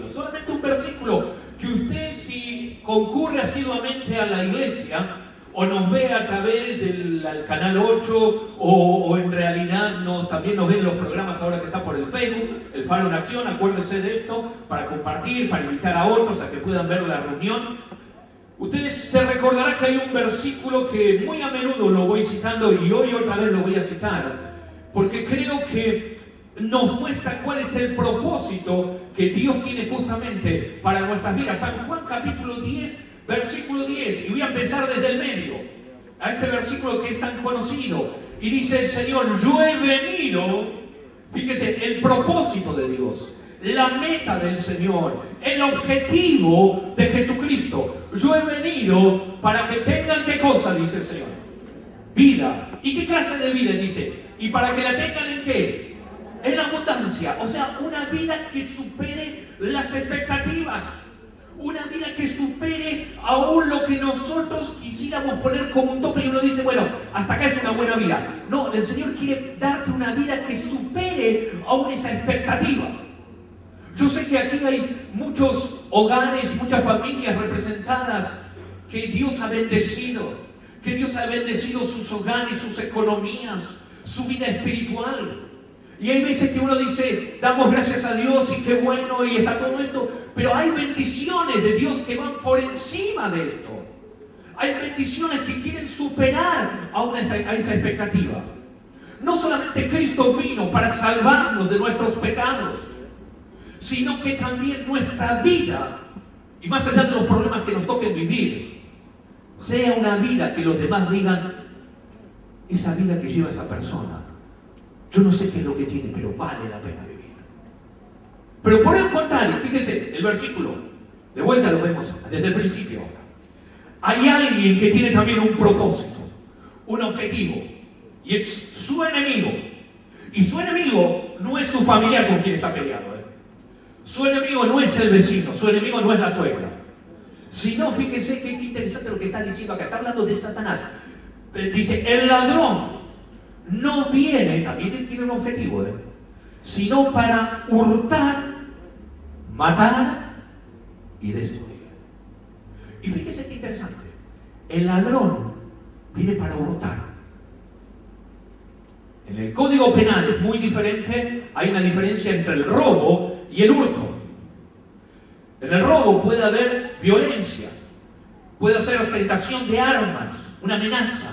solamente un versículo que usted, si concurre asiduamente a la iglesia o nos ve a través del canal 8 o en realidad también nos ven los programas ahora que está por el Facebook, el Faro en Acción, acuérdese de esto, para compartir, para invitar a otros a que puedan ver la reunión. Ustedes se recordarán que hay un versículo que muy a menudo lo voy citando y hoy otra vez lo voy a citar, porque creo que nos muestra cuál es el propósito que Dios tiene justamente para nuestras vidas. San Juan capítulo 10, versículo 10, y voy a empezar desde el medio, a este versículo que es tan conocido, y dice el Señor: yo he venido, fíjese, el propósito de Dios, la meta del Señor, el objetivo de Jesucristo. Yo he venido para que tengan, ¿qué cosa? Dice el Señor: vida. ¿Y qué clase de vida? Dice, y para que la tengan ¿en qué? En abundancia. O sea, una vida que supere las expectativas, una vida que supere aún lo que nosotros quisiéramos poner como un tope, y uno dice, bueno, hasta acá es una buena vida. No, el Señor quiere darte una vida que supere aún esa expectativa. Yo sé que aquí hay muchos hogares, muchas familias representadas que Dios ha bendecido, sus hogares, sus economías, su vida espiritual. Y hay veces que uno dice, damos gracias a Dios y qué bueno y está todo esto, pero hay bendiciones de Dios que van por encima de esto. Hay bendiciones que quieren superar a esa expectativa. No solamente Cristo vino para salvarnos de nuestros pecados, sino que también nuestra vida, y más allá de los problemas que nos toquen vivir, sea una vida que los demás digan, esa vida que lleva esa persona, yo no sé qué es lo que tiene, pero vale la pena vivir. Pero por el contrario, fíjese, el versículo, de vuelta lo vemos desde el principio ahora. Hay alguien que tiene también un propósito, un objetivo, y es su enemigo. Y su enemigo no es su familiar con quien está peleando. Su enemigo no es el vecino, su enemigo no es la suegra. Sino, fíjese qué interesante lo que está diciendo acá. Está hablando de Satanás. Dice, el ladrón no viene, también él tiene un objetivo, sino para hurtar, matar y destruir. Y fíjese qué interesante. El ladrón viene para hurtar. En el Código Penal es muy diferente, hay una diferencia entre el robo y el hurto. En el robo puede haber violencia, puede ser ostentación de armas, una amenaza.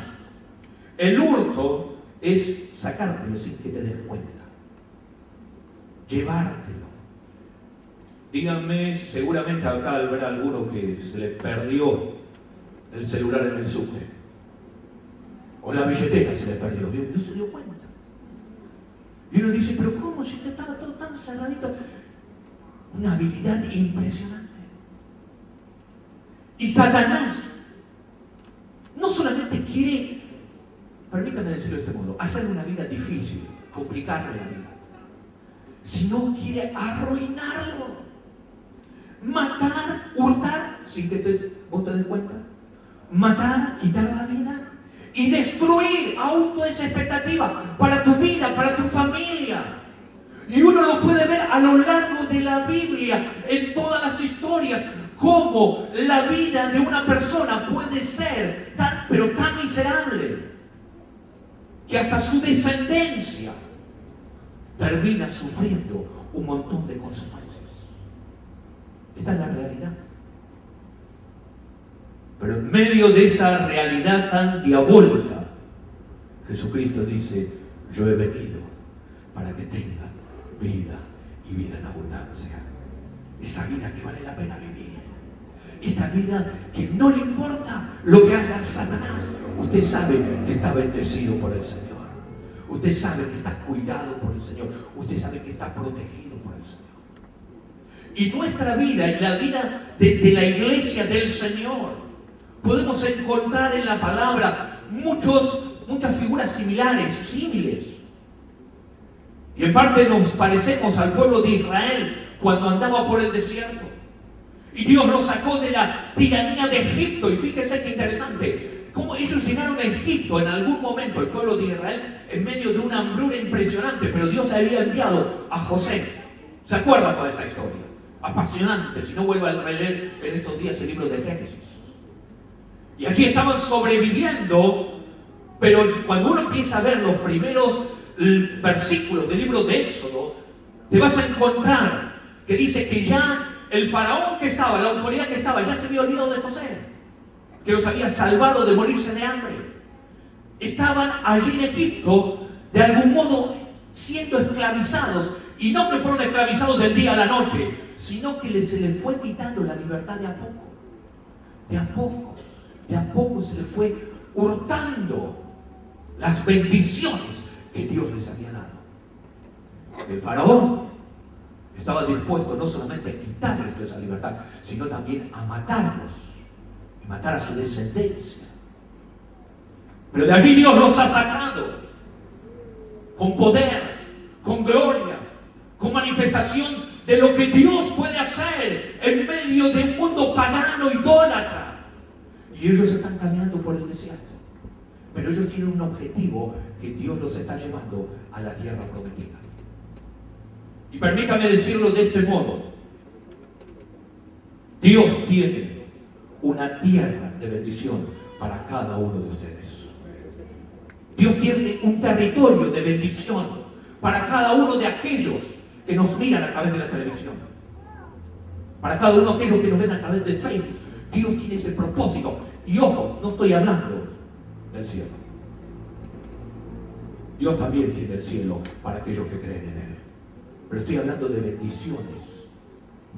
El hurto es sacártelo sin que te des cuenta, llevártelo. Díganme, seguramente acá habrá alguno que se le perdió el celular en el subte, o la billetera se le perdió, no se dio cuenta. Y uno dice, pero ¿cómo? Si estaba todo tan cerradito. Una habilidad impresionante. Y Satanás no solamente quiere, permítame decirlo de este modo, hacer una vida difícil, complicarle la vida, sino quiere arruinarlo, matar, hurtar, sin que vos te des cuenta, matar, quitar la vida y destruir aún toda esa expectativa para tu vida, para tu familia. Y uno lo puede ver a lo largo de la Biblia, en todas las historias, cómo la vida de una persona puede ser pero tan miserable, que hasta su descendencia termina sufriendo un montón de consecuencias. Esta es la realidad. Pero en medio de esa realidad tan diabólica, Jesucristo dice, yo he venido para que tengan vida y vida en abundancia. Esa vida que vale la pena vivir. Esa vida que no le importa lo que haga Satanás. Usted sabe que está bendecido por el Señor. Usted sabe que está cuidado por el Señor. Usted sabe que está protegido por el Señor. Y nuestra vida, y la vida de la iglesia del Señor, podemos encontrar en la palabra muchas figuras símiles. Y en parte nos parecemos al pueblo de Israel cuando andaba por el desierto. Y Dios los sacó de la tiranía de Egipto. Y fíjense qué interesante, cómo ellos llegaron a Egipto en algún momento, el pueblo de Israel, en medio de una hambruna impresionante. Pero Dios había enviado a José. ¿Se acuerdan toda esta historia? apasionante. Si no, vuelvo a releer en estos días el libro de Génesis. Y allí estaban sobreviviendo, pero cuando uno empieza a ver los primeros versículos del libro de Éxodo, te vas a encontrar que dice que ya el faraón que estaba, la autoridad que estaba, ya se había olvidado de José, que los había salvado de morirse de hambre. Estaban allí en Egipto, de algún modo, siendo esclavizados, y no que fueron esclavizados del día a la noche, sino que se les fue quitando la libertad de a poco. De a poco, de a poco se les fue hurtando las bendiciones que Dios les había dado. El faraón estaba dispuesto no solamente a quitarles esa libertad, sino también a matarlos y matar a su descendencia. Pero de allí Dios los ha sacado con poder, con gloria, con manifestación de lo que Dios puede hacer en medio de un mundo pagano, idólatra. Y ellos están caminando por el desierto. Pero ellos tienen un objetivo, que Dios los está llevando a la tierra prometida. Y permítame decirlo de este modo. Dios tiene una tierra de bendición para cada uno de ustedes. Dios tiene un territorio de bendición para cada uno de aquellos que nos miran a través de la televisión. Para cada uno de aquellos que nos ven a través de Facebook. Dios tiene ese propósito. Y ojo, no estoy hablando del cielo. Dios también tiene el cielo para aquellos que creen en Él. Pero estoy hablando de bendiciones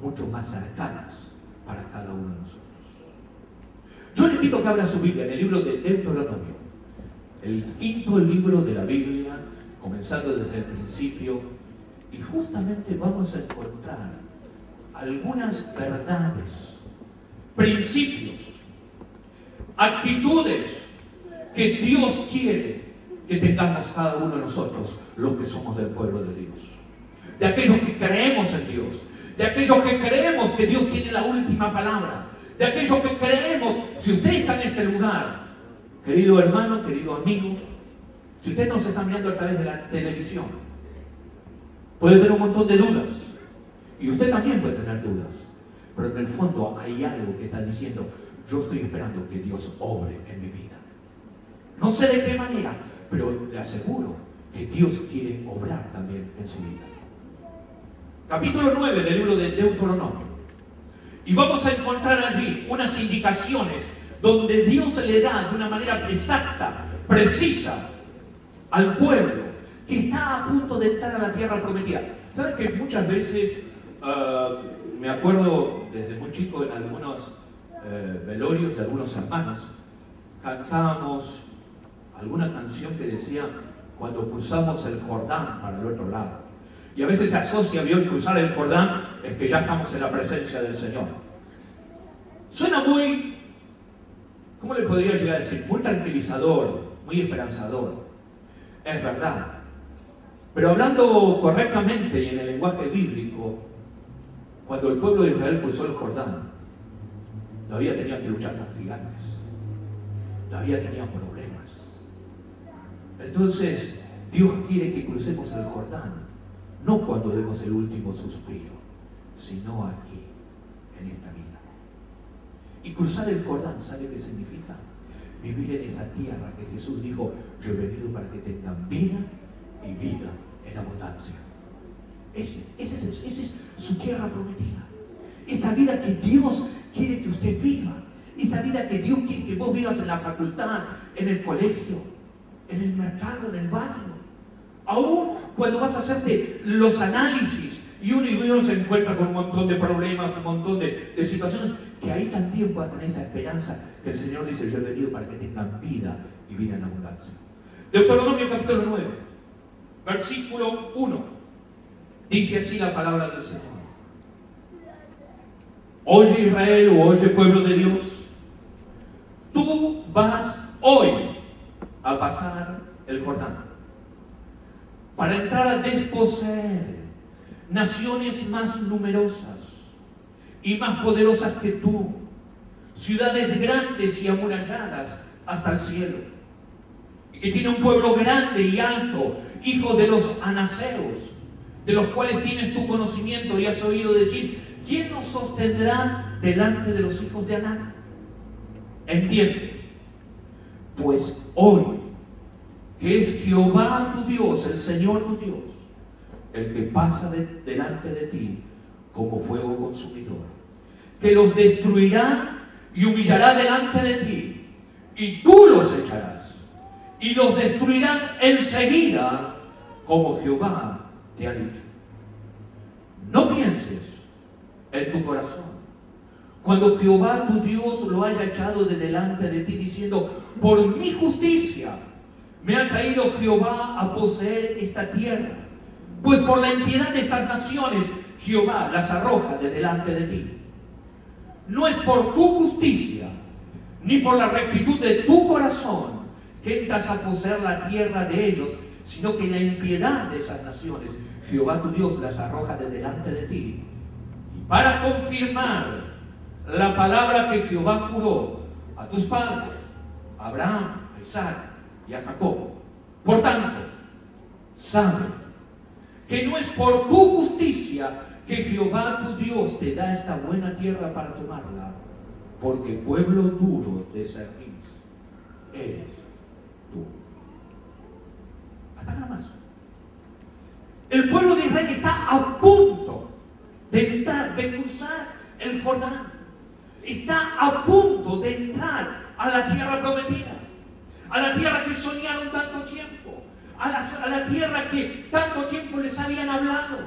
mucho más cercanas para cada uno de nosotros. Yo le invito a que abra su Biblia en el libro de Deuteronomio, el quinto libro de la Biblia, comenzando desde el principio, y justamente vamos a encontrar algunas verdades, principios, actitudes que Dios quiere que tengamos cada uno de nosotros, los que somos del pueblo de Dios, de aquellos que creemos en Dios, de aquellos que creemos que Dios tiene la última palabra, de aquellos que creemos. Si usted está en este lugar, querido hermano, querido amigo, si usted nos está mirando a través de la televisión, puede tener un montón de dudas, y usted también puede tener dudas, pero en el fondo hay algo que está diciendo: yo estoy esperando que Dios obre en mi vida. No sé de qué manera, pero le aseguro que Dios quiere obrar también en su vida. Capítulo 9 del libro de Deuteronomio. Y vamos a encontrar allí unas indicaciones donde Dios le da de una manera exacta, precisa, al pueblo que está a punto de entrar a la tierra prometida. ¿Saben que muchas veces, me acuerdo desde muy chico en algunos velorios de algunos hermanos, cantábamos alguna canción que decía: cuando cruzamos el Jordán para el otro lado? Y a veces se asocia bien cruzar el Jordán, es que ya estamos en la presencia del Señor. Suena muy, ¿cómo le podría llegar a decir? Muy tranquilizador, muy esperanzador. Es verdad. Pero hablando correctamente y en el lenguaje bíblico, cuando el pueblo de Israel cruzó el Jordán, todavía tenían que luchar con gigantes, todavía tenían problemas. Entonces, Dios quiere que crucemos el Jordán, no cuando demos el último suspiro, sino aquí, en esta vida. Y cruzar el Jordán, ¿sabe qué significa? Vivir en esa tierra que Jesús dijo: yo he venido para que tengan vida y vida en abundancia. Esa es su tierra prometida. Esa vida que Dios quiere que usted viva. Esa vida que Dios quiere que vos vivas en la facultad, en el colegio, en el mercado, en el barrio. Aún cuando vas a hacerte los análisis y uno se encuentra con un montón de problemas, un montón de situaciones, que ahí también puedas tener esa esperanza que el Señor dice: yo he venido para que tengan vida y vida en abundancia. Deuteronomio capítulo 9, versículo 1. Dice así la palabra del Señor: oye Israel, o oye pueblo de Dios, tú vas hoy a pasar el Jordán para entrar a desposeer naciones más numerosas y más poderosas que tú, ciudades grandes y amuralladas hasta el cielo, y que tiene un pueblo grande y alto, hijo de los anaseos, de los cuales tienes tu conocimiento y has oído decir ¿quién nos sostendrá delante de los hijos de Anak? Entiende, pues hoy, que es Jehová tu Dios, el Señor tu Dios, el que pasa delante de ti como fuego consumidor, que los destruirá y humillará delante de ti, y tú los echarás, y los destruirás enseguida, como Jehová te ha dicho. No pienses en tu corazón, cuando Jehová tu Dios lo haya echado de delante de ti, diciendo, por mi justicia me ha traído Jehová a poseer esta tierra, pues por la impiedad de estas naciones Jehová las arroja de delante de ti. No es por tu justicia, ni por la rectitud de tu corazón, que entras a poseer la tierra de ellos, sino que la impiedad de esas naciones Jehová tu Dios las arroja de delante de ti. Y para confirmar la palabra que Jehová juró a tus padres, a Abraham, a Isaac y a Jacob. Por tanto, sabe que no es por tu justicia que Jehová tu Dios te da esta buena tierra para tomarla, porque pueblo duro de servir eres tú. Hasta nada más. El pueblo de Israel está a punto de entrar, de cruzar el Jordán. Está a punto de entrar a la tierra prometida, a la tierra que soñaron tanto tiempo, a la tierra que tanto tiempo les habían hablado,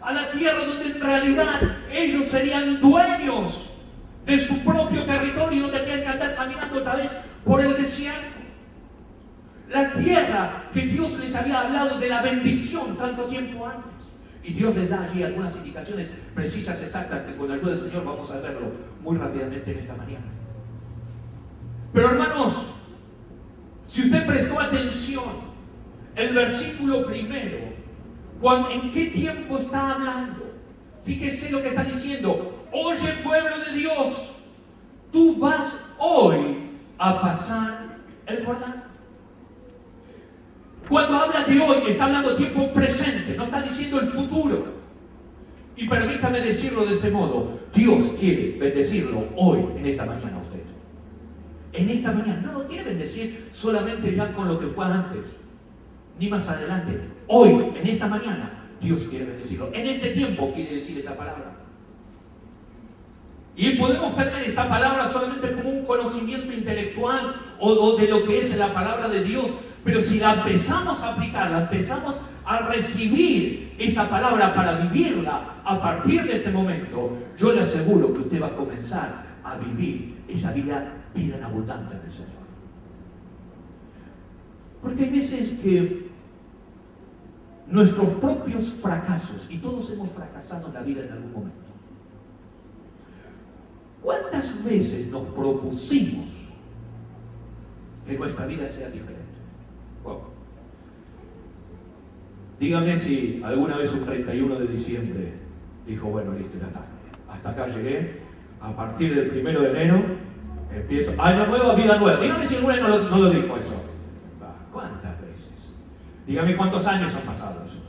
a la tierra donde en realidad ellos serían dueños de su propio territorio, no tenían que andar caminando otra vez por el desierto. La tierra que Dios les había hablado de la bendición tanto tiempo antes. Y Dios les da allí algunas indicaciones precisas, exactas, que con la ayuda del Señor vamos a verlo muy rápidamente en esta mañana. Pero hermanos, si usted prestó atención, el versículo primero, ¿en qué tiempo está hablando? Fíjese lo que está diciendo. Oye, pueblo de Dios, tú vas hoy a pasar el Jordán. Cuando habla de hoy, está hablando tiempo presente, no está diciendo el futuro. Y permítame decirlo de este modo, Dios quiere bendecirlo hoy, en esta mañana a usted. En esta mañana, no lo quiere bendecir solamente ya con lo que fue antes, ni más adelante. Hoy, en esta mañana, Dios quiere bendecirlo. En este tiempo quiere decir esa palabra. Y podemos tener esta palabra solamente como un conocimiento intelectual o de lo que es la palabra de Dios. Pero si la empezamos a aplicar, la empezamos a recibir esa palabra para vivirla a partir de este momento, yo le aseguro que usted va a comenzar a vivir esa vida en abundante del Señor. Porque hay veces que nuestros propios fracasos, y todos hemos fracasado en la vida en algún momento, ¿cuántas veces nos propusimos que nuestra vida sea diferente? Wow. Dígame si alguna vez un 31 de diciembre dijo, bueno, listo, ya está. Hasta acá llegué. A partir del 1 de enero empiezo. Año nuevo, vida nueva. Dígame si alguna vez no lo dijo eso. ¿Cuántas veces? Dígame cuántos años han pasado eso.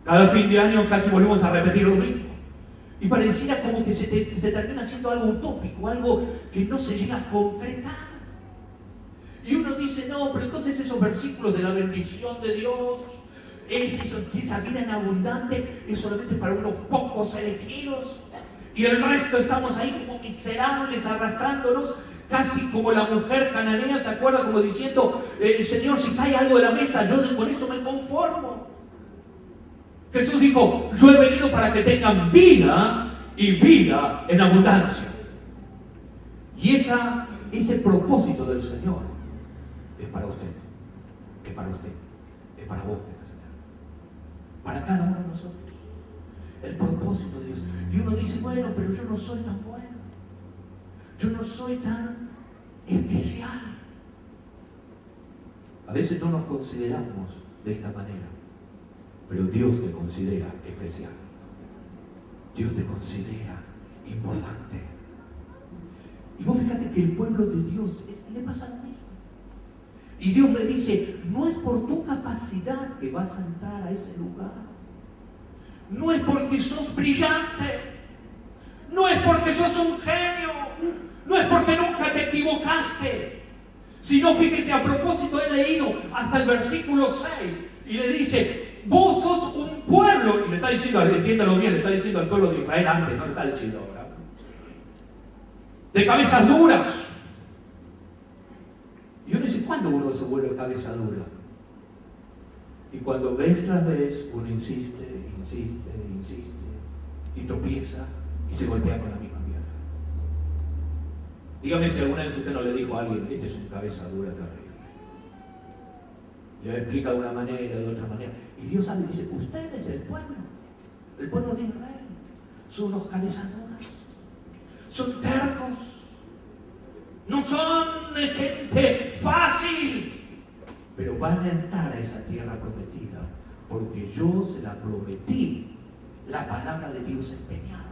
Cada fin de año casi volvemos a repetir lo mismo. Y pareciera como que se termina siendo algo utópico, algo que no se llega a concretar. Y uno dice, no, pero entonces esos versículos de la bendición de Dios, esa vida en abundante, es solamente para unos pocos elegidos. Y el resto estamos ahí como miserables, arrastrándonos, casi como la mujer cananea, ¿se acuerda? Como diciendo, Señor, si cae algo de la mesa, yo con eso me conformo. Jesús dijo, yo he venido para que tengan vida y vida en abundancia. Y ese propósito del Señor es para usted, es para usted, es para vos, para cada uno de nosotros. El propósito de Dios. Y uno dice, bueno, pero yo no soy tan bueno, yo no soy tan especial. A veces no nos consideramos de esta manera, pero Dios te considera especial. Dios te considera importante. Y vos fíjate que el pueblo de Dios le pasa lo mismo. Y Dios le dice, no es por tu capacidad que vas a entrar a ese lugar. No es porque sos brillante. porque sos un genio, no es porque nunca te equivocaste. Si no, fíjese, a propósito he leído hasta el versículo 6 y le dice, vos sos un pueblo, y le está diciendo, entiéndalo bien, le está diciendo al pueblo de Israel antes, no le está diciendo ahora, de cabezas duras. Y uno dice, ¿cuándo uno se vuelve cabeza dura? Y cuando vez tras vez uno insiste y tropieza y se golpea con la misma piedra. Dígame si alguna vez usted no le dijo a alguien, este es un cabeza dura terrible. Le explica de una manera, de otra manera. Y Dios sale y dice, ustedes, el pueblo de Israel, son unos cabezas duras, son tercos, no son gente fácil, pero van a entrar a esa tierra prometida, porque yo se la prometí, la palabra de Dios empeñada,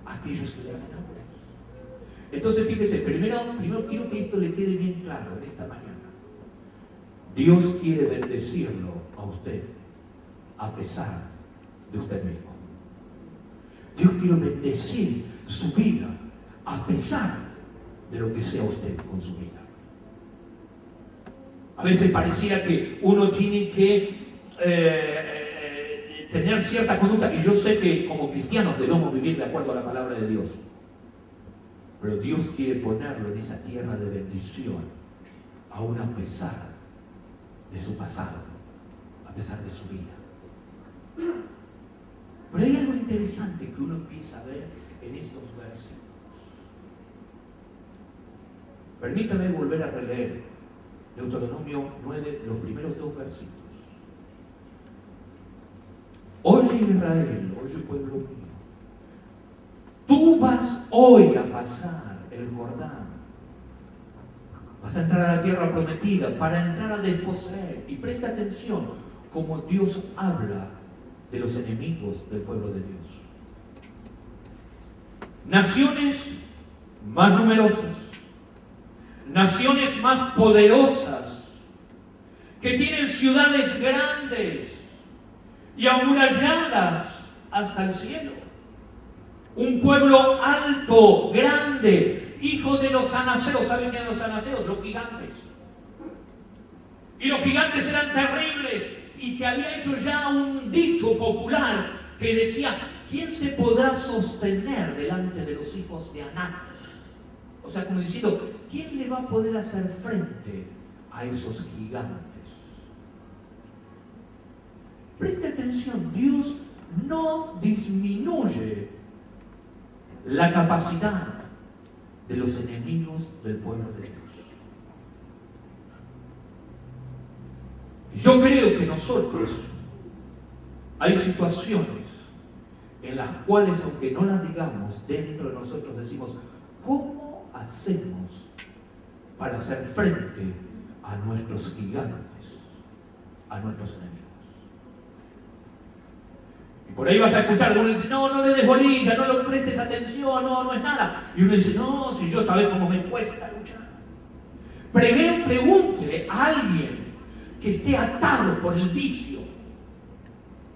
a aquellos que le aman a Dios. Entonces fíjese, primero quiero que esto le quede bien claro en esta mañana. Dios quiere bendecirlo a usted, a pesar de usted mismo. Dios quiere bendecir su vida, a pesar de lo que sea usted con su vida. A veces pareciera que uno tiene que tener cierta conducta, y yo sé que como cristianos debemos vivir de acuerdo a la palabra de Dios. Pero Dios quiere ponerlo en esa tierra de bendición, aún a pesar de su pasado, a pesar de su vida. Pero hay algo interesante que uno empieza a ver en estos versículos. Permítame volver a releer Deuteronomio 9, los primeros 2 versículos. Oye Israel, oye pueblo mío, tú vas hoy a pasar el Jordán, vas a entrar a la tierra prometida para entrar a desposeer, y presta atención como Dios habla de los enemigos del pueblo de Dios. Naciones más numerosas, naciones más poderosas, que tienen ciudades grandes y amuralladas hasta el cielo. Un pueblo alto, grande, hijo de los anaseos. ¿Saben quién eran los anaseos? Los gigantes. Y los gigantes eran terribles, y se había hecho ya un dicho popular que decía, ¿quién se podrá sostener delante de los hijos de Anac? O sea, como diciendo, ¿quién le va a poder hacer frente a esos gigantes? Preste atención, Dios no disminuye la capacidad de los enemigos del pueblo de Dios. Yo creo que nosotros hay situaciones en las cuales, aunque no las digamos, dentro de nosotros decimos, ¿cómo hacemos para hacer frente a nuestros gigantes, a nuestros enemigos? Y por ahí vas a escuchar, uno dice, no le des bolilla, no le prestes atención, no es nada. Y uno dice, no, si yo sabes cómo me cuesta luchar. Pregúntele a alguien que esté atado por el vicio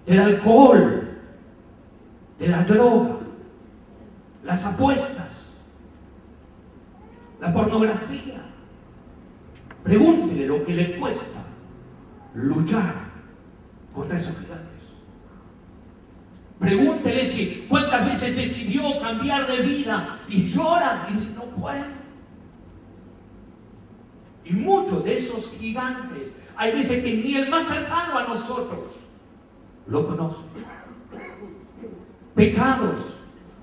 del alcohol, de la droga, las apuestas, la pornografía. Pregúntele lo que le cuesta luchar contra esos gigantes. Pregúntele si cuántas veces decidió cambiar de vida y llora y dice, no puedo. Y muchos de esos gigantes, hay veces que ni el más cercano a nosotros lo conoce. Pecados,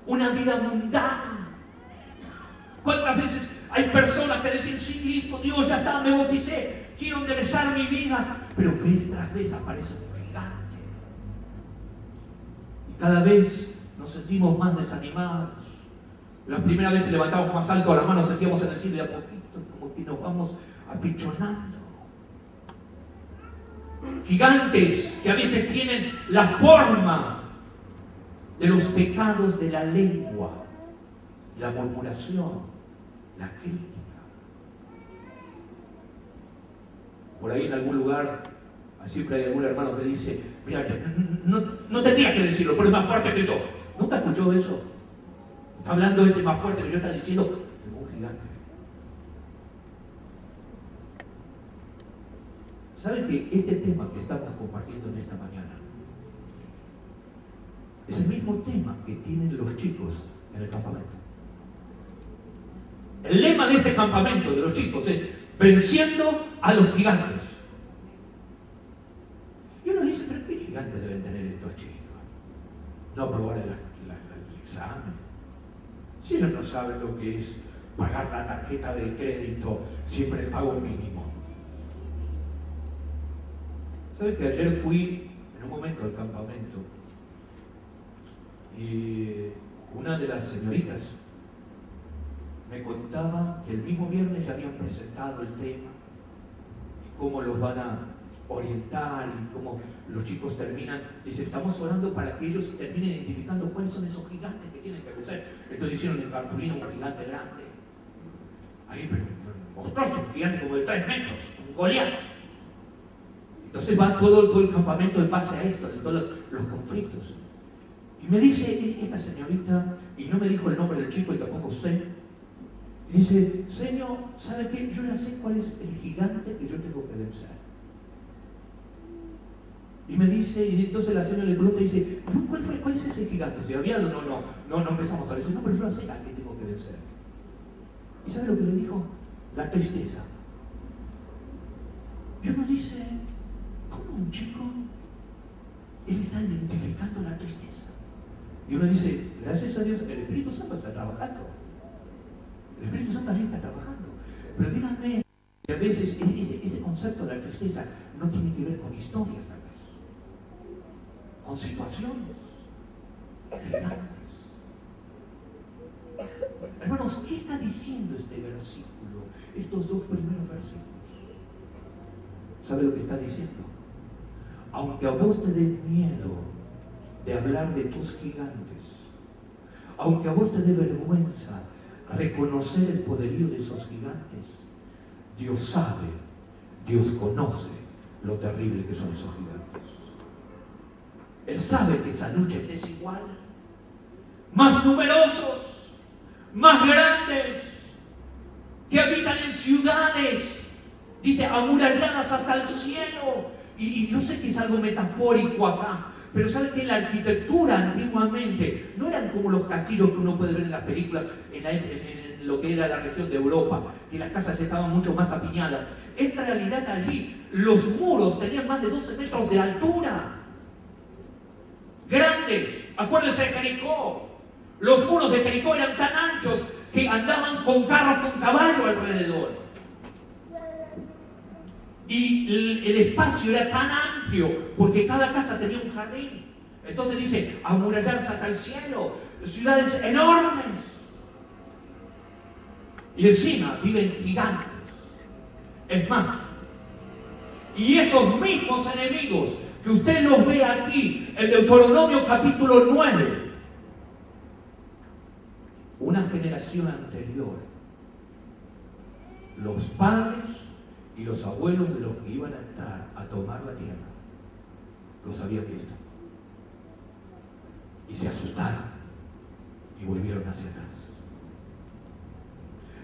una vida mundana. ¿Cuántas veces hay personas que dicen, sí, listo, Dios, ya está, me bauticé, quiero enderezar mi vida? Pero vez tras vez aparece un gigante. Y cada vez nos sentimos más desanimados. La primera vez levantamos más alto la mano, sentíamos en el cielo, y a poquito, como que nos vamos apichonando. Gigantes que a veces tienen la forma de los pecados de la lengua, la murmuración, la crítica. Por ahí en algún lugar, siempre hay algún hermano que dice, mira, no tendría que decirlo, pero es más fuerte que yo. ¿Nunca escuchó eso? Está hablando ese más fuerte que yo, está diciendo, tengo un gigante. ¿Saben que este tema que estamos compartiendo en esta mañana es el mismo tema que tienen los chicos en el campamento? El lema de este campamento de los chicos es venciendo a los gigantes. Y uno dice, pero ¿qué gigantes deben tener estos chicos? No aprobar el examen. Si ellos no saben lo que es pagar la tarjeta de crédito, siempre el pago mínimo. ¿Sabe que ayer fui en un momento al campamento y una de las señoritas me contaba que el mismo viernes ya habían presentado el tema y cómo los van a orientar y cómo los chicos terminan? Dice, estamos orando para que ellos terminen identificando cuáles son esos gigantes que tienen que vencer. Entonces hicieron en cartulina un gigante grande. Ahí, pero monstruoso, un gigante como de 3 metros, un Goliat. Entonces va todo el campamento en base a esto, de todos los conflictos. Y me dice esta señorita, y no me dijo el nombre del chico y tampoco sé, y dice, Señor, ¿sabe qué? Yo ya sé cuál es el gigante que yo tengo que vencer. Y me dice, y entonces la señora le pregunta y dice, ¿cuál es ese gigante? Si había, no empezamos a decir, no, pero yo ya sé a qué tengo que vencer. ¿Y sabe lo que le dijo? La tristeza. Y uno dice, ¿cómo un chico, él está identificando la tristeza? Y uno dice, gracias a Dios, el Espíritu Santo está trabajando. El Espíritu Santo allí está trabajando. Pero díganme, a veces ese concepto de la tristeza no tiene que ver con historias, tal vez, con situaciones gigantes. Hermanos, ¿qué está diciendo este versículo? Estos 2 primeros versículos. ¿Sabe lo que está diciendo? Aunque a vos te dé miedo de hablar de tus gigantes, aunque a vos te dé vergüenza reconocer el poderío de esos gigantes, Dios sabe, Dios conoce lo terrible que son esos gigantes. Él sabe que esa lucha es desigual, más numerosos, más grandes, que habitan en ciudades, dice, amuralladas hasta el cielo. Y yo sé que es algo metafórico acá, pero ¿sabe que la arquitectura antiguamente no eran como los castillos que uno puede ver en las películas en lo que era la región de Europa, que las casas estaban mucho más apiñadas? En realidad allí los muros tenían más de 12 metros de altura. Grandes. Acuérdense de Jericó. Los muros de Jericó eran tan anchos que andaban con carros con caballo alrededor. Y el espacio era tan amplio porque cada casa tenía un jardín. Entonces dice, amurallarse hasta el cielo, ciudades enormes. Y encima viven gigantes. Es más, y esos mismos enemigos que usted los ve aquí en Deuteronomio capítulo 9, una generación anterior, los padres y los abuelos de los que iban a entrar a tomar la tierra, los habían visto. Y se asustaron y volvieron hacia atrás.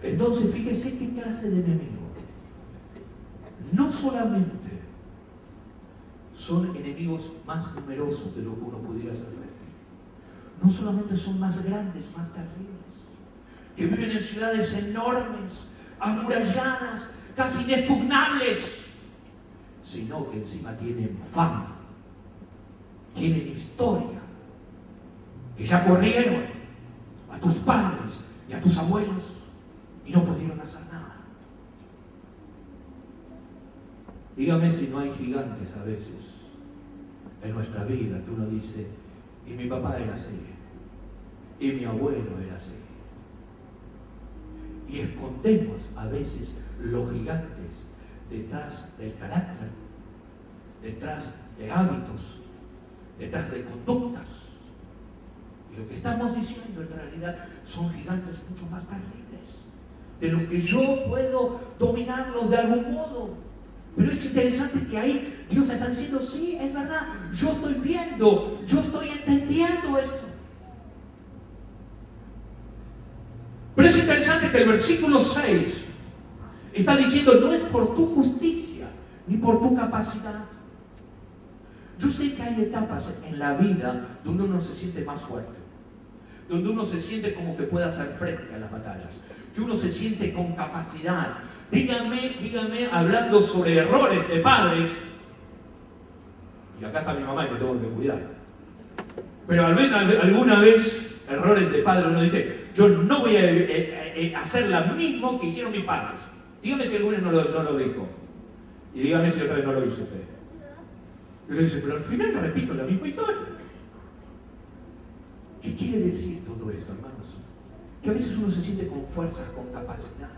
Entonces, fíjese qué clase de enemigo. No solamente son enemigos más numerosos de lo que uno pudiera hacer frente, no solamente son más grandes, más terribles, que viven en ciudades enormes, amuralladas, casi inexpugnables, sino que encima tienen fama, tienen historia, que ya corrieron a tus padres y a tus abuelos y no pudieron hacer nada. Dígame si no hay gigantes a veces en nuestra vida que uno dice, y mi papá era así, y mi abuelo era así. Y escondemos a veces los gigantes detrás del carácter, detrás de hábitos, detrás de conductas. Y lo que estamos diciendo en realidad son gigantes mucho más terribles, de los que yo puedo dominarlos de algún modo. Pero es interesante que ahí Dios está diciendo, sí, es verdad, yo estoy viendo, yo estoy entendiendo esto. Pero es interesante que el versículo 6 está diciendo, no es por tu justicia, ni por tu capacidad. Yo sé que hay etapas en la vida donde uno se siente más fuerte, donde uno se siente como que puede hacer frente a las batallas, que uno se siente con capacidad. Díganme, hablando sobre errores de padres, y acá está mi mamá y me tengo que cuidar, pero alguna vez errores de padre uno dice, yo no voy a hacer lo mismo que hicieron mis padres. Dígame si alguno no lo dijo, y dígame si otra vez no lo hizo usted. Y le dice, pero al final te repito la misma historia. ¿Qué quiere decir todo esto, hermanos? Que a veces uno se siente con fuerza, con capacidad,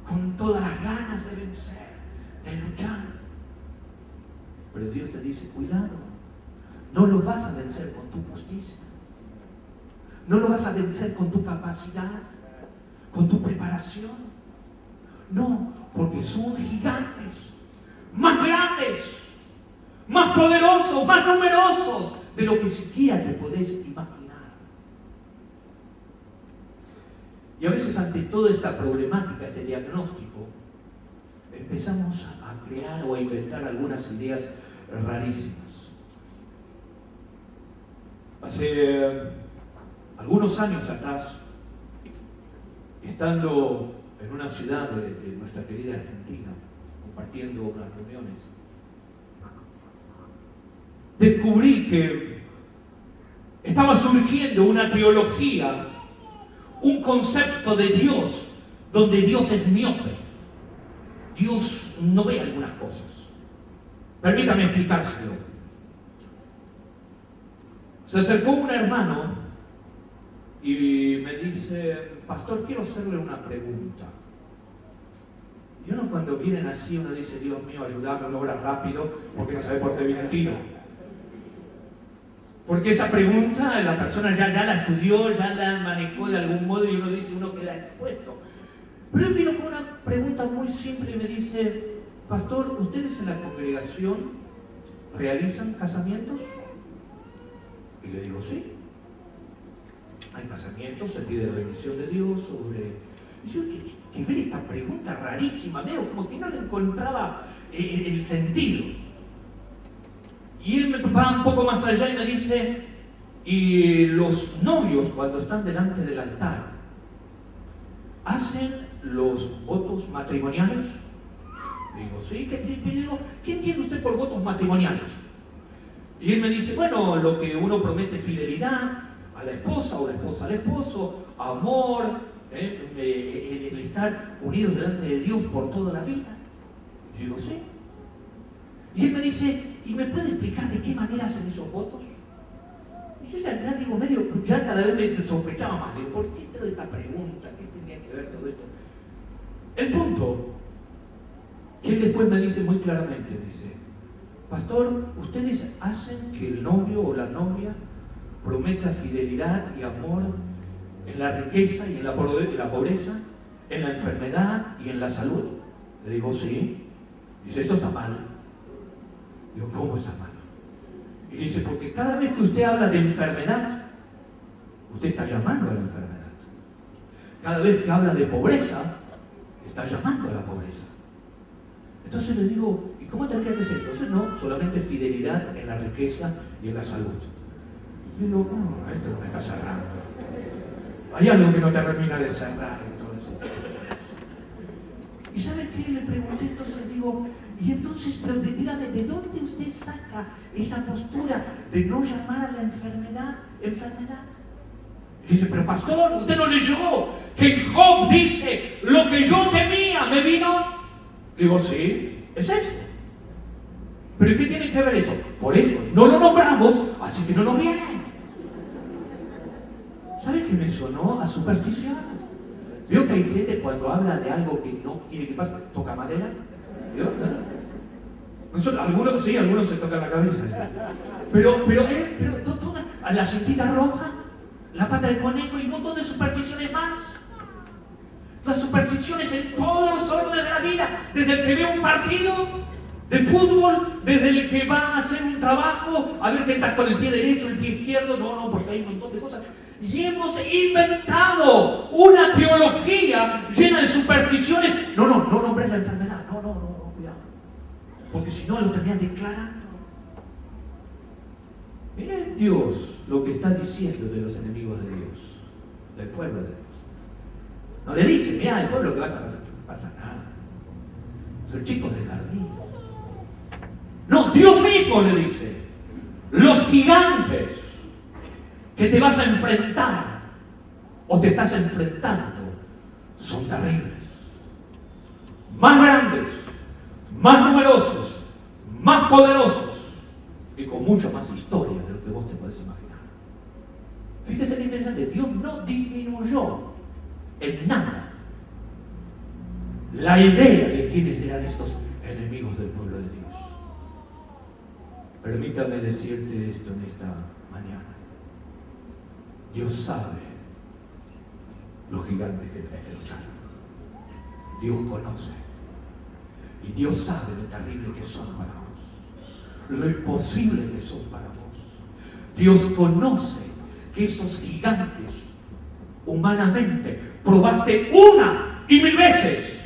con todas las ganas de vencer, de luchar. Pero Dios te dice, cuidado, no lo vas a vencer con tu justicia, no lo vas a vencer con tu capacidad, con tu preparación. No, porque son gigantes, más grandes, más poderosos, más numerosos de lo que siquiera te podés imaginar. Y a veces ante toda esta problemática, este diagnóstico, empezamos a crear o a inventar algunas ideas rarísimas. Hace algunos años atrás, estando en una ciudad de nuestra querida Argentina, compartiendo unas reuniones, descubrí que estaba surgiendo una teología, un concepto de Dios, donde Dios es miope. Dios no ve algunas cosas. Permítame explicárselo. Se acercó un hermano y me dice, pastor, quiero hacerle una pregunta. Y uno cuando vienen así, uno dice, Dios mío, ayúdame, lo obra rápido, porque no sabe por dónde viene el tiro. Porque esa pregunta la persona ya la estudió, ya la manejó de algún modo y uno dice, uno queda expuesto. Pero él vino con una pregunta muy simple y me dice, pastor, ¿ustedes en la congregación realizan casamientos? Y le digo, sí. Hay casamientos, se pide remisión de Dios sobre... Y yo, ¿qué ver esta pregunta rarísima? Veo como que no le encontraba el sentido. Y él me va un poco más allá y me dice, y los novios cuando están delante del altar, ¿hacen los votos matrimoniales? Digo, sí, ¿qué entiende usted por votos matrimoniales? Y él me dice, bueno, lo que uno promete fidelidad a la esposa o la esposa al esposo, amor, el estar unidos delante de Dios por toda la vida. Y digo, sí. Y él me dice, ¿y me puede explicar de qué manera hacen esos votos? Y yo ya digo, ya cada vez me sospechaba más. Digo, ¿por qué toda esta pregunta? ¿Qué tenía que ver todo esto? El punto, que él después me dice muy claramente, dice, pastor, ¿ustedes hacen que el novio o la novia prometa fidelidad y amor en la riqueza y en la pobreza, en la enfermedad y en la salud? Le digo, sí. Dice, eso está mal. Digo, ¿cómo está mal? Y dice, porque cada vez que usted habla de enfermedad, usted está llamando a la enfermedad. Cada vez que habla de pobreza, está llamando a la pobreza. Entonces le digo, ¿y cómo tendría que ser? Entonces no, solamente fidelidad en la riqueza y en la salud. Y digo, no, esto no me está cerrando. Hay algo que no termina de cerrar entonces. ¿Y sabe qué? Le pregunté, entonces digo, y entonces, pero dígame, ¿de dónde usted saca esa postura de no llamar a la enfermedad? Y dice, pero pastor, ¿usted no leyó que Job dice, lo que yo temía me vino? Digo, sí, es eso. ¿Pero qué tiene que ver eso? Por eso, no lo nombramos, así que no nos viene. ¿Sabe qué me sonó a superstición? ¿Vio que hay gente cuando habla de algo que no quiere que pase, toca madera? ¿Vio? Algunos sí, algunos se tocan la cabeza. Pero tocan a la cintita roja, la pata de conejo y un montón de supersticiones más. Las supersticiones en todos los órdenes de la vida, desde el que ve un partido de fútbol, desde el que va a hacer un trabajo, a ver que estás con el pie derecho, el pie izquierdo, no, porque hay un montón de cosas. Y hemos inventado una teología llena de supersticiones. No nombres la enfermedad. No, cuidado. Porque si no lo terminan declarando. Miren Dios lo que está diciendo de los enemigos de Dios, del pueblo de Dios. No le dice, mira, el pueblo que vas a pasar, no pasa nada. Son chicos del jardín. No, Dios mismo le dice, los gigantes que te vas a enfrentar o te estás enfrentando son terribles. Más grandes, más numerosos, más poderosos y con mucha más historia de lo que vos te podés imaginar. Fíjese qué interesante, Dios no disminuyó en nada la idea de quiénes eran estos enemigos del pueblo de Dios. Permítame decirte esto en esta mañana. Dios sabe los gigantes que tenés que luchar. Dios conoce. Y Dios sabe lo terrible que son para vos, lo imposible que son para vos. Dios conoce que esos gigantes, humanamente, probaste 1,000 veces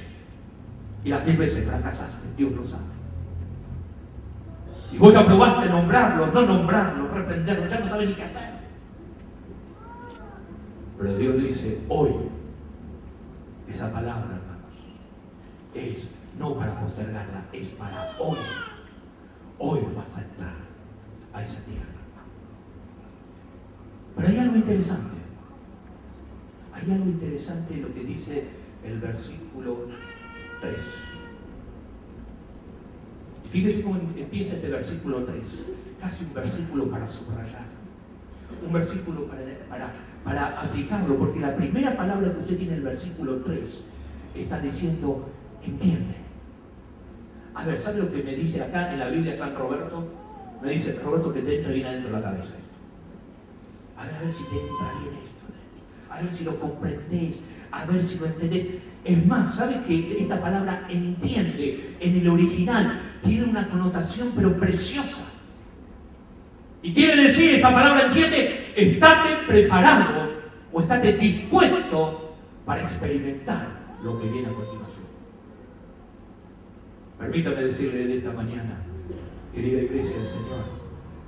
y las 1000 veces fracasaste. Dios lo sabe. Y vos ya probaste nombrarlos, no nombrarlos, reprenderlos, ya no sabes ni qué hacer. Pero Dios dice, hoy, esa palabra, hermanos, es no para postergarla, es para hoy. Hoy vas a entrar a esa tierra. Pero hay algo interesante. Hay algo interesante en lo que dice el versículo 3. Y fíjese cómo empieza este versículo 3. Casi un versículo para subrayar. Un versículo para aplicarlo, porque la primera palabra que usted tiene en el versículo 3 está diciendo, entiende. A ver, ¿sabe lo que me dice acá en la Biblia San Roberto? Me dice, Roberto, que te entra bien adentro de la cabeza esto. A ver si te entra bien esto. A ver si lo comprendés, a ver si lo entendés. Es más, ¿sabe que esta palabra entiende en el original tiene una connotación pero preciosa? Y quiere decir, esta palabra entiende, estate preparado o estate dispuesto para experimentar lo que viene a continuación. Permítame decirle de esta mañana, querida iglesia del Señor,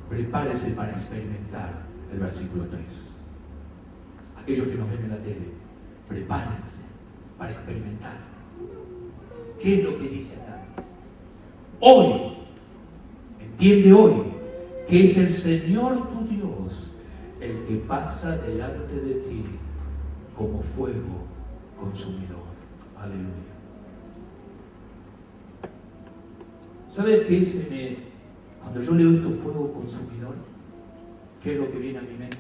prepárese para experimentar el versículo 3. Aquellos que nos ven en la tele, prepárense para experimentar. ¿Qué es lo que dice acá? Hoy, entiende hoy, que es el Señor tu Dios el que pasa delante de ti como fuego consumidor. Aleluya. ¿Sabe qué cuando yo leo esto, fuego consumidor? ¿Qué es lo que viene a mi mente?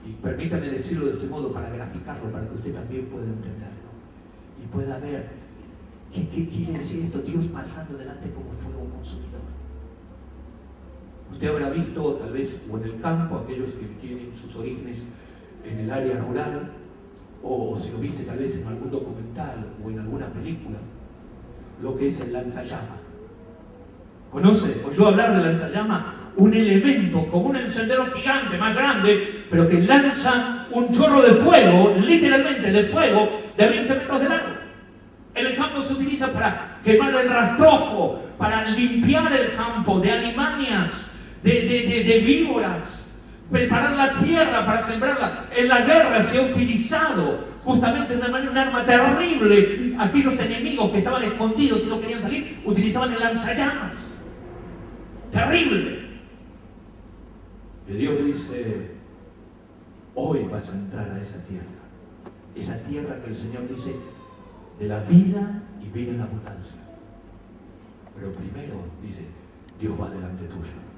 Y permítame decirlo de este modo para graficarlo, para que usted también pueda entenderlo y pueda ver qué quiere decir esto, Dios pasando delante como fuego consumidor. Usted habrá visto, tal vez, o en el campo, aquellos que tienen sus orígenes en el área rural, o si lo viste tal vez en algún documental o en alguna película, lo que es el lanzallamas. ¿Conoce? ¿Oyó hablar del lanzallamas? Un elemento como un encendedor gigante, más grande, pero que lanza un chorro de fuego, literalmente de fuego, de 20 metros de largo. En el campo se utiliza para quemar el rastrojo, para limpiar el campo de alimañas, de víboras, preparar la tierra para sembrarla. En la guerra se ha utilizado justamente un arma terrible. Aquellos enemigos que estaban escondidos y no querían salir, utilizaban el lanzallamas. Terrible. Y Dios dice, hoy vas a entrar a esa tierra que el Señor dice, de la vida y vida en abundancia. Pero primero, dice, Dios va delante tuyo.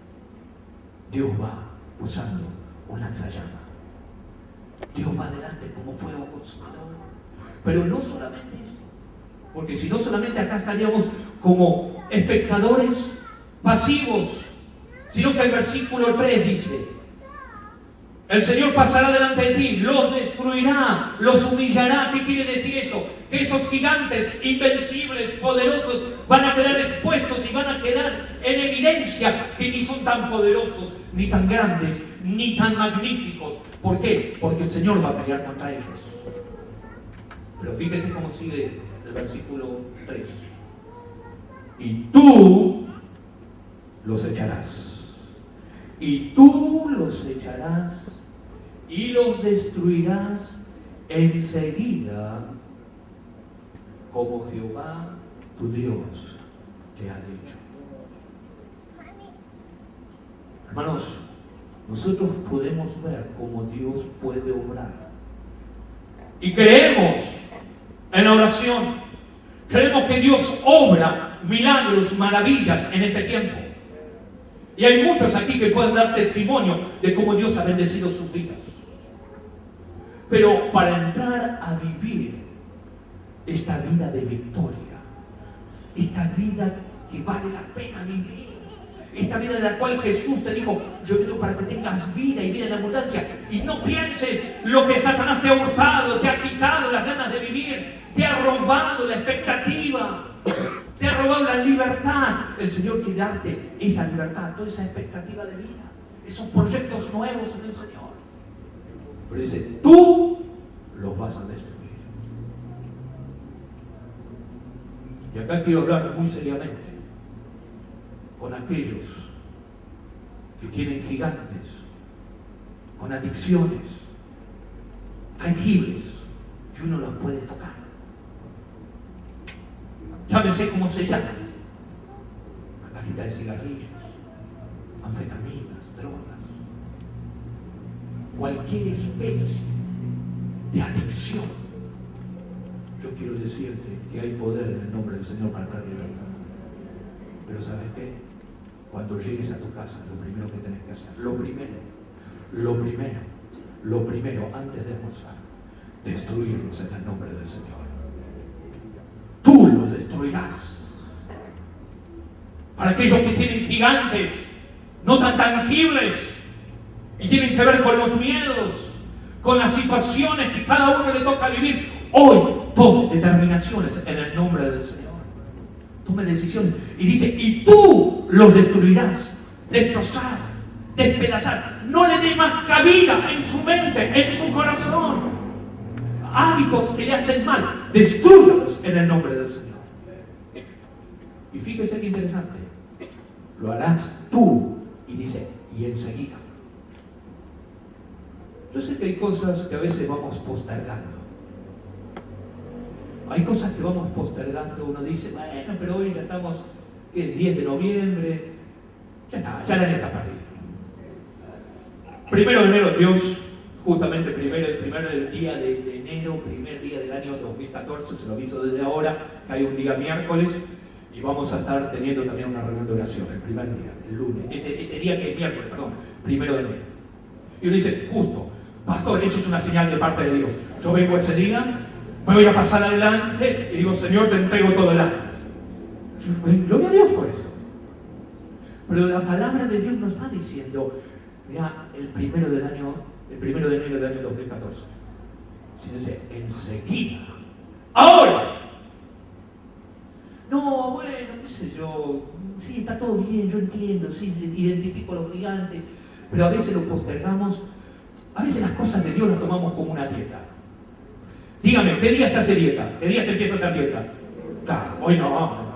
Dios va usando un lanzallamas. Dios va adelante como fuego consumidor. Pero no solamente esto, porque si no solamente acá estaríamos como espectadores pasivos, sino que el versículo 3 dice, El Señor pasará delante de ti, los destruirá, los humillará. ¿Qué quiere decir eso? Que esos gigantes invencibles, poderosos, van a quedar expuestos y van a quedar en evidencia que ni son tan poderosos, ni tan grandes, ni tan magníficos. ¿Por qué? Porque el Señor va a pelear contra ellos. Pero fíjese cómo sigue el versículo 3. Y tú los echarás. Y tú los echarás y los destruirás enseguida, como Jehová tu Dios te ha dicho. Hermanos, nosotros podemos ver cómo Dios puede obrar. Y creemos en la oración. Creemos que Dios obra milagros, maravillas en este tiempo. Y hay muchos aquí que pueden dar testimonio de cómo Dios ha bendecido sus vidas. Pero para entrar a vivir esta vida de victoria, esta vida que vale la pena vivir, esta vida de la cual Jesús te dijo: yo vengo para que tengas vida y vida en abundancia, y no pienses lo que Satanás te ha hurtado, te ha quitado las ganas de vivir, te ha robado la expectativa, te ha robado la libertad. El Señor quiere darte esa libertad, toda esa expectativa de vida, esos proyectos nuevos en el Señor. Pero dice: tú los vas a destruir. Y acá quiero hablar muy seriamente con aquellos que tienen gigantes, con adicciones tangibles que uno los puede tocar. Llámese cómo se llama: una cajita de cigarrillos, anfetaminas, drogas, cualquier especie de adicción. Yo quiero decirte que hay poder en el nombre del Señor para dar libertad. Pero ¿sabes qué? Cuando llegues a tu casa, lo primero que tenés que hacer, lo primero, antes de almorzar, destruirlos en el nombre del Señor. Tú los destruirás. Para aquellos que tienen gigantes, no tan tangibles, y tienen que ver con los miedos, con las situaciones que cada uno le toca vivir, hoy tome determinaciones en el nombre del Señor. Tome decisiones. Y dice: y tú los destruirás, destrozar, despedazar. No le dé más cabida en su mente, en su corazón. Hábitos que le hacen mal, destrúyalos en el nombre del Señor. Y fíjese qué interesante: lo harás tú. Y dice: y enseguida. Yo sé que hay cosas que a veces vamos postergando. Hay cosas que vamos postergando. Uno dice: bueno, pero hoy ya estamos, que es 10 de noviembre, ya está, ya la está perdida. 1 de enero, Dios, justamente el primer día de enero, primer día del año 2014, se lo aviso desde ahora, que hay un día miércoles, y vamos a estar teniendo también una reunión de oración, el primer día, el lunes, ese día que es miércoles, 1 de enero. Y uno dice: justo, pastor, eso es una señal de parte de Dios. Yo vengo ese día, me voy a pasar adelante y digo: Señor, te entrego todo el año. Gloria a Dios por esto. Pero la palabra de Dios nos está diciendo: mira, el 1 de enero del año 2014. Sino dice: enseguida. Ahora. No, bueno, qué sé yo. Sí, está todo bien, yo entiendo, sí, identifico a los gigantes. Pero a veces lo postergamos. A veces las cosas de Dios las tomamos como una dieta. Dígame, ¿qué día se hace dieta? ¿Qué día se empieza a hacer dieta? Claro, hoy no.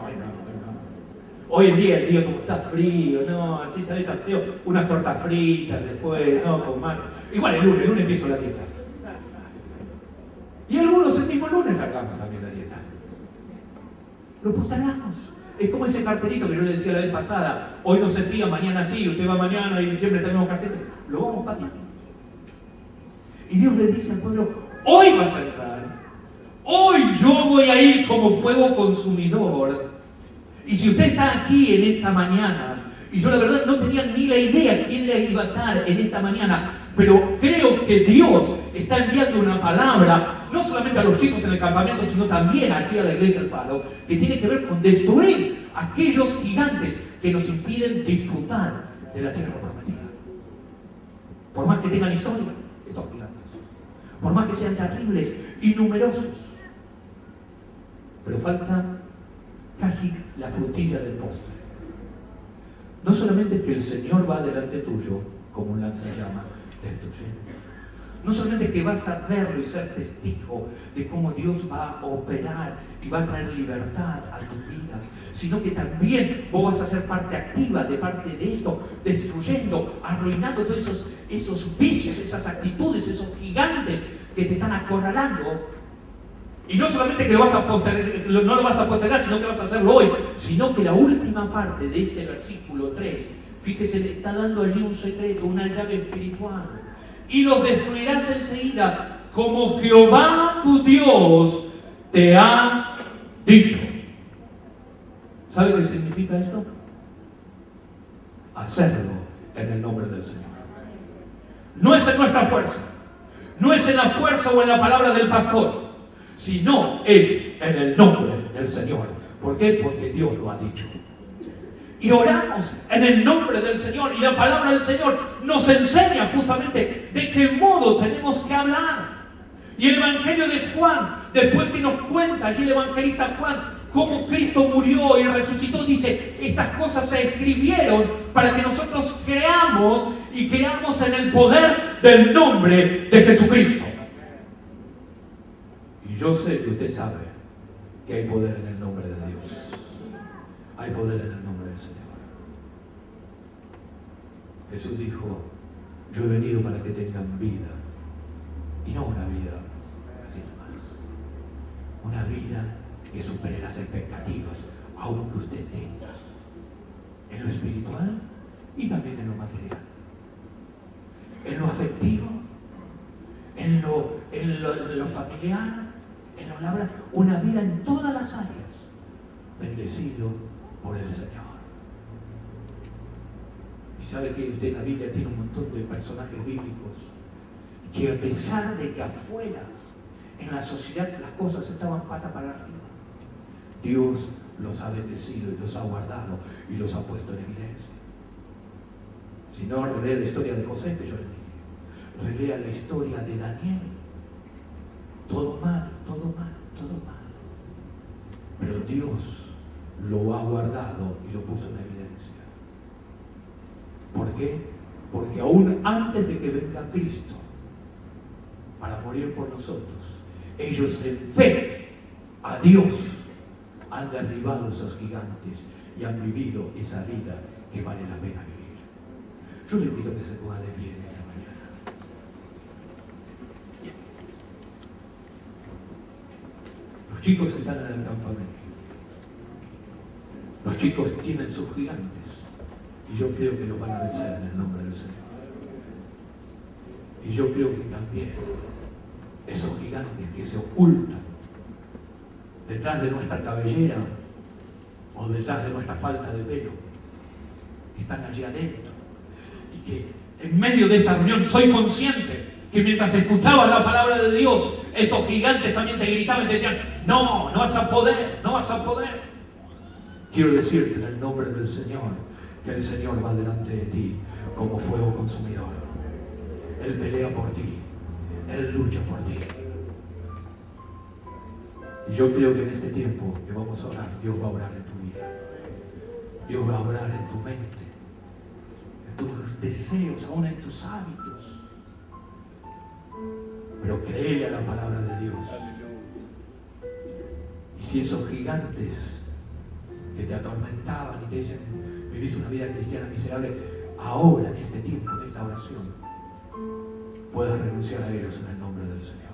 Hoy en día, el día como está frío, no, así sale tan frío, unas tortas fritas después, no, con más. Igual el lunes empiezo la dieta. Y algunos el mismo lunes largamos también la dieta. Lo postergamos. Es como ese cartelito que yo le decía la vez pasada: hoy no se fía, mañana sí, usted va mañana y siempre tenemos cartelito. Lo vamos pateando. Y Dios le dice al pueblo: hoy vas a entrar, hoy yo voy a ir como fuego consumidor. Y si usted está aquí en esta mañana, y yo la verdad no tenía ni la idea quién le iba a estar en esta mañana, pero creo que Dios está enviando una palabra, no solamente a los chicos en el campamento, sino también aquí a la iglesia del Faro, que tiene que ver con destruir aquellos gigantes que nos impiden disfrutar de la tierra prometida. Por más que tengan historia, estos gigantes. Por más que sean terribles y numerosos. Pero falta casi la frutilla del postre. No solamente que el Señor va delante tuyo como un lanzallamas destruyendo. No solamente que vas a verlo y ser testigo de cómo Dios va a operar y va a traer libertad a tu vida, sino que también vos vas a ser parte activa de parte de esto, destruyendo, arruinando todos esos vicios, esas actitudes, esos gigantes que te están acorralando. Y no solamente que no lo vas a postergar, sino que vas a hacerlo hoy, sino que la última parte de este versículo 3, fíjese, le está dando allí un secreto, una llave espiritual. Y los destruirás enseguida, como Jehová tu Dios te ha dicho. ¿Sabe qué significa esto? Hacerlo en el nombre del Señor. No es en nuestra fuerza, no es en la fuerza o en la palabra del pastor, sino es en el nombre del Señor. ¿Por qué? Porque Dios lo ha dicho. Y oramos en el nombre del Señor, y la palabra del Señor nos enseña justamente de qué modo tenemos que hablar. Y el Evangelio de Juan, después que nos cuenta allí el evangelista Juan cómo Cristo murió y resucitó, dice, estas cosas se escribieron para que nosotros creamos y creamos en el poder del nombre de Jesucristo. Y yo sé que usted sabe que hay poder en el nombre de Dios. Hay poder en el nombre del Señor. Jesús dijo, yo he venido para que tengan vida, y no una vida así nomás. Una vida que supere las expectativas, aunque usted tenga, en lo espiritual y también en lo material, en lo afectivo, en lo familiar, en lo laboral, una vida en todas las áreas, bendecido por el Señor. Y sabe que usted en la Biblia tiene un montón de personajes bíblicos que a pesar de que afuera en la sociedad las cosas estaban pata para arriba, Dios los ha bendecido y los ha guardado y los ha puesto en evidencia. Si no, relea la historia de José, que yo le dije, relea la historia de Daniel. Todo mal, todo mal, todo mal. Pero Dios lo ha guardado y lo puso en evidencia. ¿Por qué? Porque aún antes de que venga Cristo para morir por nosotros, ellos en fe a Dios han derribado esos gigantes y han vivido esa vida que vale la pena vivir. Yo le invito a que se ponga de pie en esta mañana. Los chicos están en el campamento. Los chicos tienen sus gigantes y yo creo que los van a vencer en el nombre del Señor. Y yo creo que también esos gigantes que se ocultan detrás de nuestra cabellera o detrás de nuestra falta de pelo, que están allí adentro, y que en medio de esta reunión soy consciente que mientras escuchaba la palabra de Dios, estos gigantes también te gritaban y te decían, no, no vas a poder, no vas a poder. Quiero decirte en el nombre del Señor que el Señor va delante de ti como fuego consumidor. Él pelea por ti, Él lucha por ti. Y yo creo que en este tiempo que vamos a orar, Dios va a orar en tu vida. Dios va a orar en tu mente, en tus deseos, aún en tus hábitos. Pero créele a la palabra de Dios. Y si esos gigantes que te atormentaban y te dicen, vivís una vida cristiana miserable, ahora en este tiempo, en esta oración, puedas renunciar a ellos en el nombre del Señor.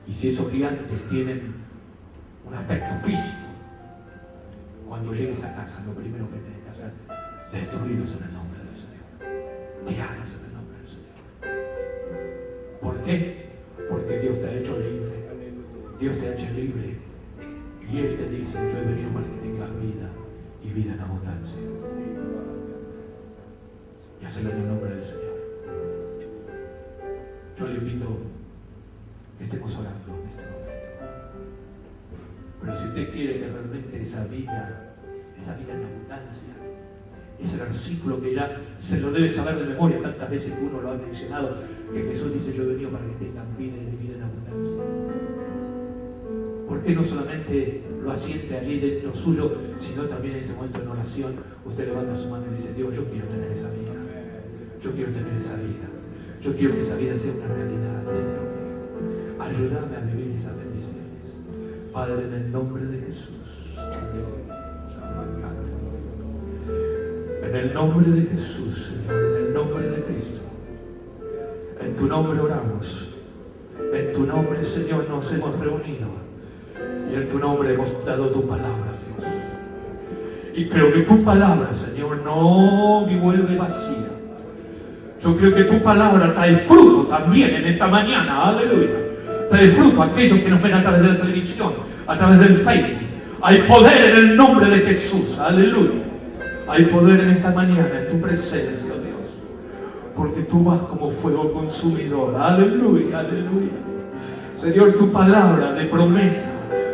Y si esos gigantes tienen un aspecto físico, cuando llegues a casa, lo primero que tienes que hacer es destruirlos en el nombre del Señor. Tirarlos en el nombre del Señor. ¿Por qué? Porque Dios te ha hecho libre. Dios te ha hecho libre. Y Él te dice, yo he venido para que tengas vida y vida en abundancia. Y hacerlo en el nombre del Señor. Yo le invito que estemos orando en este momento. Pero si usted quiere que realmente esa vida en abundancia, Ese versículo que ya se lo debe saber de memoria tantas veces que uno lo ha mencionado, que Jesús dice: yo he venido para que tengan vida y vida en abundancia. ¿Por qué no solamente lo asiente allí dentro suyo, sino también en este momento en oración usted levanta su mano y dice: Dios, yo quiero tener esa vida, yo quiero tener esa vida, yo quiero que esa vida sea una realidad dentro de mí. Ayúdame a vivir esas bendiciones, Padre, en el nombre de Jesús. En el nombre de Jesús, Señor, en el nombre de Cristo. En tu nombre oramos. En tu nombre, Señor, nos hemos reunido. Y en tu nombre hemos dado tu palabra, Dios. Y creo que tu palabra, Señor, no me vuelve vacía. Yo creo que tu palabra trae fruto también en esta mañana. Aleluya. Trae fruto a aquellos que nos ven a través de la televisión, a través del Facebook. Hay poder en el nombre de Jesús. Aleluya. Hay poder en esta mañana, en tu presencia, oh Dios. Porque tú vas como fuego consumidor. Aleluya, aleluya. Señor, tu palabra de promesa,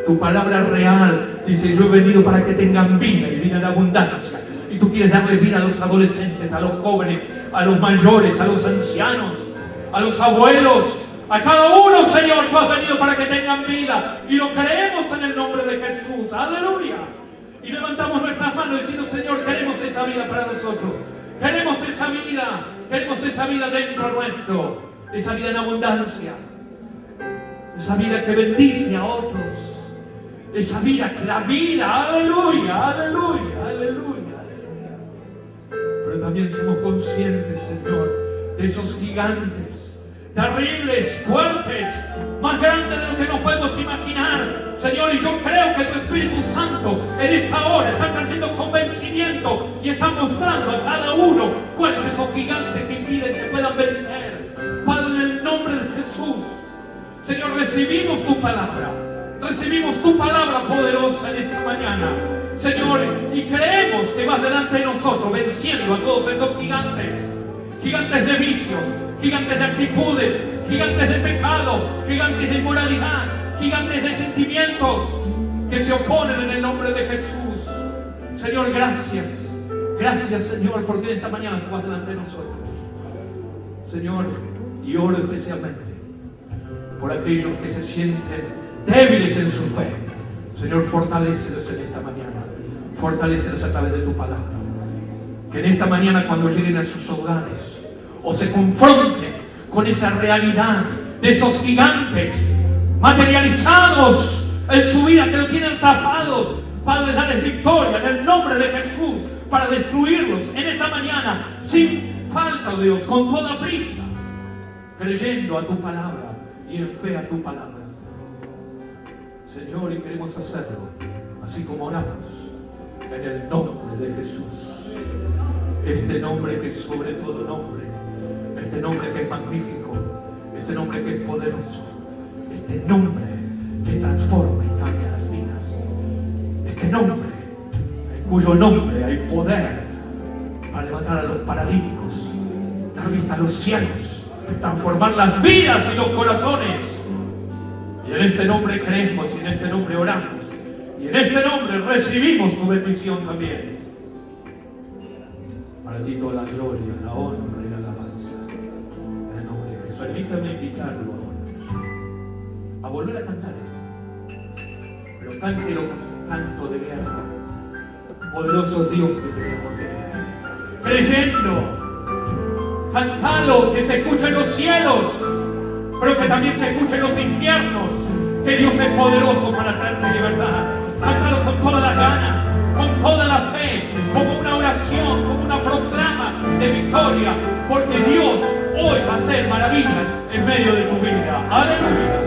tu palabra real, dice: yo he venido para que tengan vida y vida en abundancia. Y tú quieres darle vida a los adolescentes, a los jóvenes, a los mayores, a los ancianos, a los abuelos, a cada uno, Señor. Tú has venido para que tengan vida. Y lo creemos en el nombre de Jesús. Aleluya. Y levantamos nuestras manos diciendo: Señor, queremos esa vida para nosotros. Queremos esa vida dentro nuestro. Esa vida en abundancia. Esa vida que bendice a otros. Esa vida que da vida. Aleluya, aleluya, aleluya, aleluya. Pero también somos conscientes, Señor, de esos gigantes terribles, fuertes, más grandes de lo que nos podemos imaginar, Señor. Y yo creo que tu Espíritu Santo en esta hora está trayendo convencimiento y está mostrando a cada uno cuáles son esos gigantes que impiden que puedan vencer. Padre, en el nombre de Jesús, Señor, recibimos tu palabra poderosa en esta mañana, Señor, y creemos que vas delante de nosotros venciendo a todos estos gigantes de vicios, gigantes de actitudes, gigantes de pecado, gigantes de inmoralidad, gigantes de sentimientos que se oponen en el nombre de Jesús. Señor, gracias. Gracias, Señor, porque en esta mañana tú vas delante de nosotros. Señor, y oro especialmente por aquellos que se sienten débiles en su fe. Señor, fortalécelos en esta mañana. Fortalécelos a través de tu palabra. Que en esta mañana, cuando lleguen a sus hogares o se confronten con esa realidad de esos gigantes materializados en su vida, que lo tienen atrapados, Padre, darles victoria en el nombre de Jesús para destruirlos en esta mañana, sin falta, oh Dios, con toda prisa, creyendo a tu palabra y en fe a tu palabra. Señor, y queremos hacerlo así como oramos, en el nombre de Jesús. Este nombre que es sobre todo nombre, este nombre que es magnífico, este nombre que es poderoso, este nombre que transforma y cambia las vidas, este nombre en cuyo nombre hay poder para levantar a los paralíticos, dar vista a los ciegos, transformar las vidas y los corazones. Y en este nombre creemos, y en este nombre oramos, y en este nombre recibimos tu bendición también. Para ti toda la gloria, la honra y la alabanza. En el nombre de Jesús. Permítame invitarlo a volver a cantar esto. Pero cántelo como un canto de guerra. Poderoso Dios que tenemos tener. Creyendo. Cántalo, que se escuche en los cielos, pero que también se escuche en los infiernos. Que Dios es poderoso para traerte libertad. Cántalo con todas las ganas, con toda la fe, como una oración, como una proclama de victoria, porque Dios hoy va a hacer maravillas en medio de tu vida. Aleluya.